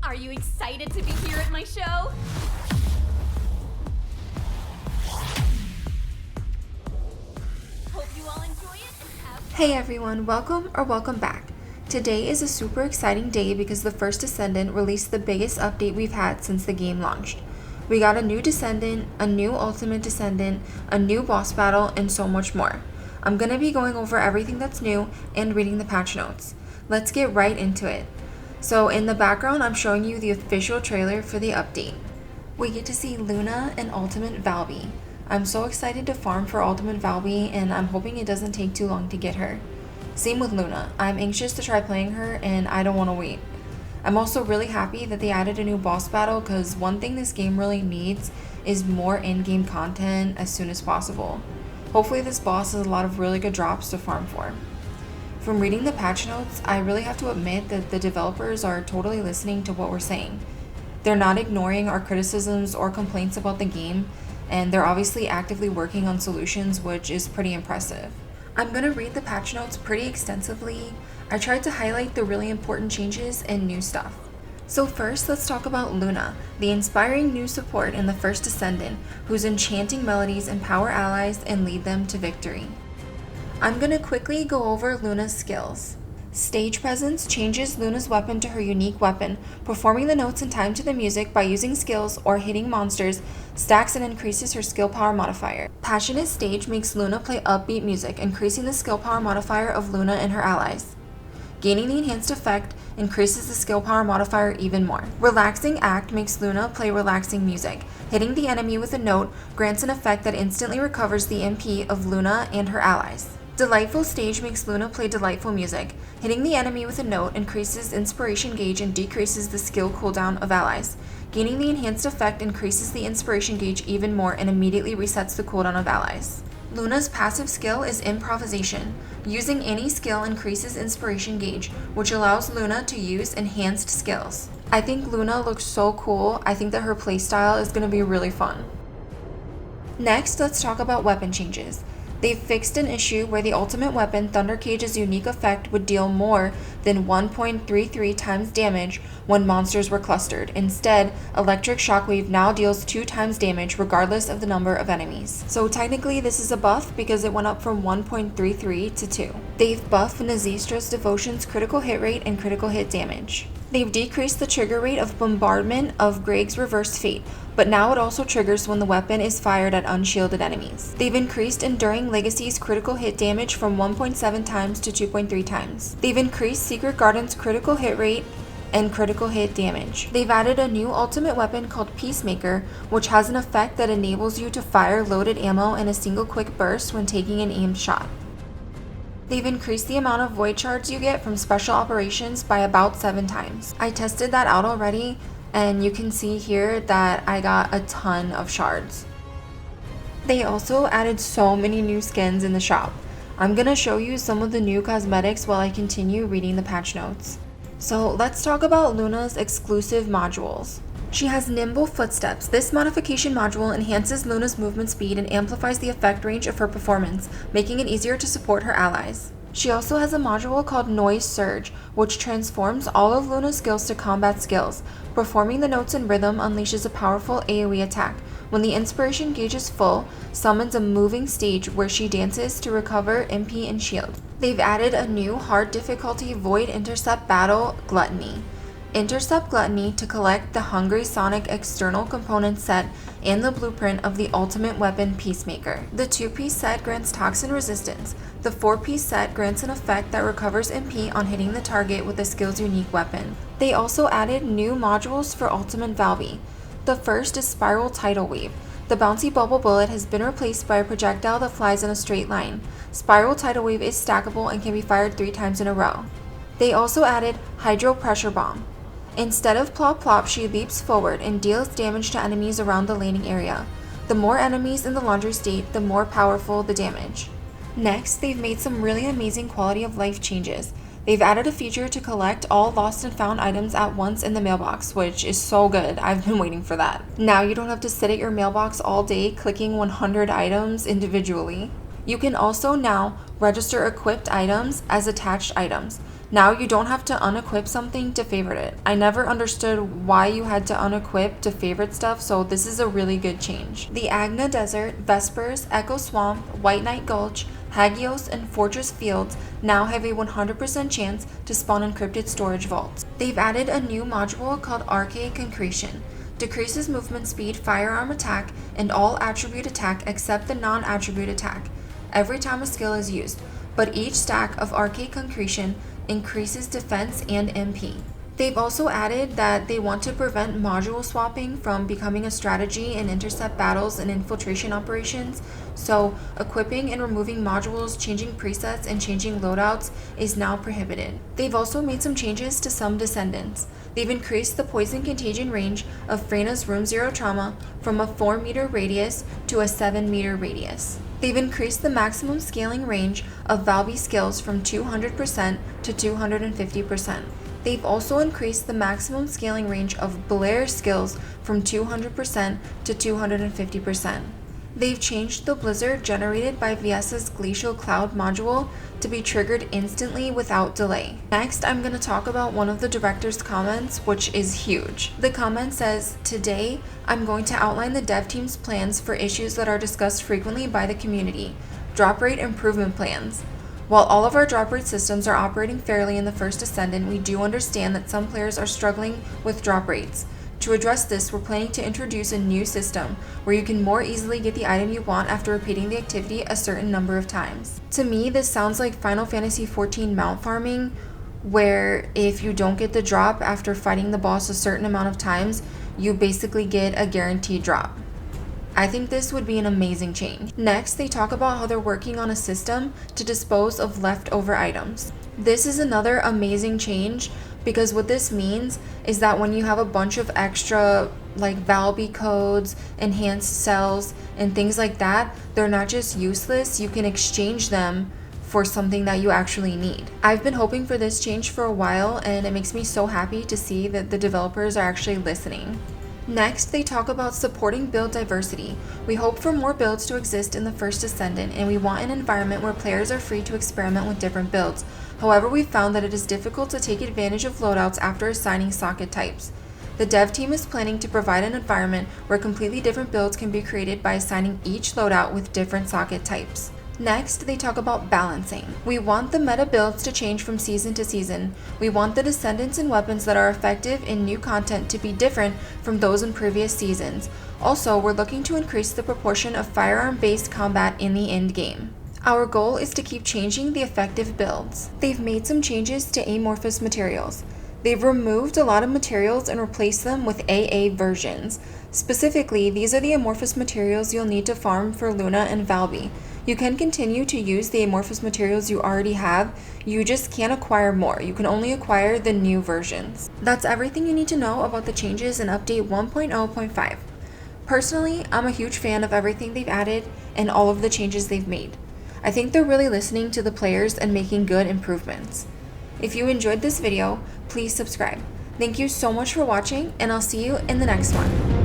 Are you excited to be here at my show? Hope you all enjoy it and have fun. Hey everyone, welcome back. Today is a super exciting day because the first Descendant released the biggest update we've had since the game launched. We got a new Descendant, a new Ultimate Descendant, a new boss battle, and so much more. I'm going to be going over everything that's new and reading the patch notes. Let's get right into it. So in the background, I'm showing you the official trailer for the update. We get to see Luna and Ultimate Valby. I'm so excited to farm for Ultimate Valby, and I'm hoping it doesn't take too long to get her. Same with Luna. I'm anxious to try playing her, and I don't want to wait. I'm also really happy that they added a new boss battle, because one thing this game really needs is more in-game content as soon as possible. Hopefully this boss has a lot of really good drops to farm for. From reading the patch notes, I really have to admit that the developers are totally listening to what we're saying. They're not ignoring our criticisms or complaints about the game, and they're obviously actively working on solutions, which is pretty impressive. I'm going to read the patch notes pretty extensively. I tried to highlight the really important changes and new stuff. So first, let's talk about Luna, the inspiring new support in the first Descendant, whose enchanting melodies empower allies and lead them to victory. I'm going to quickly go over Luna's skills. Stage Presence changes Luna's weapon to her unique weapon, performing the notes in time to the music by using skills or hitting monsters, stacks and increases her skill power modifier. Passionate Stage makes Luna play upbeat music, increasing the skill power modifier of Luna and her allies. Gaining the enhanced effect increases the skill power modifier even more. Relaxing Act makes Luna play relaxing music. Hitting the enemy with a note grants an effect that instantly recovers the MP of Luna and her allies. Delightful Stage makes Luna play delightful music. Hitting the enemy with a note increases inspiration gauge and decreases the skill cooldown of allies. Gaining the enhanced effect increases the inspiration gauge even more and immediately resets the cooldown of allies. Luna's passive skill is Improvisation. Using any skill increases inspiration gauge, which allows Luna to use enhanced skills. I think Luna looks so cool. I think that her playstyle is going to be really fun. Next, let's talk about weapon changes. They've fixed an issue where the ultimate weapon, Thunder Cage's unique effect, would deal more than 1.33 times damage when monsters were clustered. Instead, Electric Shockwave now deals 2 times damage regardless of the number of enemies. So technically this is a buff because it went up from 1.33 to 2. They've buffed Nazistra's Devotion's critical hit rate and critical hit damage. They've decreased the trigger rate of bombardment of Greg's Reverse Fate, but now it also triggers when the weapon is fired at unshielded enemies. They've increased Enduring Legacy's critical hit damage from 1.7 times to 2.3 times. They've increased Secret Garden's critical hit rate and critical hit damage. They've added a new ultimate weapon called Peacemaker, which has an effect that enables you to fire loaded ammo in a single quick burst when taking an aimed shot. They've increased the amount of void shards you get from special operations by about 7 times. I tested that out already, and you can see here that I got a ton of shards. They also added so many new skins in the shop. I'm gonna show you some of the new cosmetics while I continue reading the patch notes. So let's talk about Luna's exclusive modules. She has Nimble Footsteps. This modification module enhances Luna's movement speed and amplifies the effect range of her performance, making it easier to support her allies. She also has a module called Noise Surge, which transforms all of Luna's skills to combat skills. Performing the notes in rhythm unleashes a powerful AoE attack. When the inspiration gauge is full, summons a moving stage where she dances to recover MP and shield. They've added a new hard difficulty Void Intercept battle, Gluttony. Intercept Gluttony to collect the Hungry Sonic external component set and the blueprint of the ultimate weapon Peacemaker. The 2-piece set grants toxin resistance. The 4-piece set grants an effect that recovers MP on hitting the target with the skill's unique weapon. They also added new modules for Ultimate Valby. The first is Spiral Tidal Wave. The bouncy bubble bullet has been replaced by a projectile that flies in a straight line. Spiral Tidal Wave is stackable and can be fired 3 times in a row. They also added Hydro Pressure Bomb. Instead of plop plop, she leaps forward and deals damage to enemies around the landing area. The more enemies in the laundry state, the more powerful the damage. Next, they've made some really amazing quality of life changes. They've added a feature to collect all lost and found items at once in the mailbox, which is so good. I've been waiting for that. Now you don't have to sit at your mailbox all day clicking 100 items individually. You can also now register equipped items as attached items. Now you don't have to unequip something to favorite it. I never understood why you had to unequip to favorite stuff, so this is a really good change. The Agna Desert, Vespers, Echo Swamp, White Knight Gulch, Hagios, and Fortress Fields now have a 100% chance to spawn encrypted storage vaults. They've added a new module called Arcade Concretion. Decreases movement speed, firearm attack, and all attribute attack except the non-attribute attack every time a skill is used, but each stack of Arcade Concretion increases defense and MP. They've also added that they want to prevent module swapping from becoming a strategy in intercept battles and infiltration operations, so equipping and removing modules, changing presets, and changing loadouts is now prohibited. They've also made some changes to some descendants. They've increased the poison contagion range of Freyna's Room Zero Trauma from a 4-meter radius to a 7-meter radius. They've increased the maximum scaling range of Valby skills from 200% to 250%. They've also increased the maximum scaling range of Blair skills from 200% to 250%. They've changed the blizzard generated by VS's Glacial Cloud module to be triggered instantly without delay. Next, I'm going to talk about one of the director's comments, which is huge. The comment says, "Today, I'm going to outline the dev team's plans for issues that are discussed frequently by the community. Drop rate improvement plans. While all of our drop rate systems are operating fairly in the first Ascendant, we do understand that some players are struggling with drop rates. To address this, we're planning to introduce a new system where you can more easily get the item you want after repeating the activity a certain number of times." To me, this sounds like Final Fantasy XIV mount farming, where if you don't get the drop after fighting the boss a certain amount of times, you basically get a guaranteed drop. I think this would be an amazing change. Next, they talk about how they're working on a system to dispose of leftover items. This is another amazing change because what this means is that when you have a bunch of extra like Valby codes, enhanced cells, and things like that, they're not just useless, you can exchange them for something that you actually need. I've been hoping for this change for a while, and it makes me so happy to see that the developers are actually listening. Next, they talk about supporting build diversity. We hope for more builds to exist in the first Ascendant, and we want an environment where players are free to experiment with different builds. However, we've found that it is difficult to take advantage of loadouts after assigning socket types. The dev team is planning to provide an environment where completely different builds can be created by assigning each loadout with different socket types. Next, they talk about balancing. We want the meta builds to change from season to season. We want the descendants and weapons that are effective in new content to be different from those in previous seasons. Also, we're looking to increase the proportion of firearm-based combat in the end game. Our goal is to keep changing the effective builds. They've made some changes to Amorphous materials. They've removed a lot of materials and replaced them with AA versions. Specifically, these are the amorphous materials you'll need to farm for Luna and Valby. You can continue to use the amorphous materials you already have, you just can't acquire more. You can only acquire the new versions. That's everything you need to know about the changes in Update 1.0.5. Personally, I'm a huge fan of everything they've added and all of the changes they've made. I think they're really listening to the players and making good improvements. If you enjoyed this video, please subscribe. Thank you so much for watching, and I'll see you in the next one.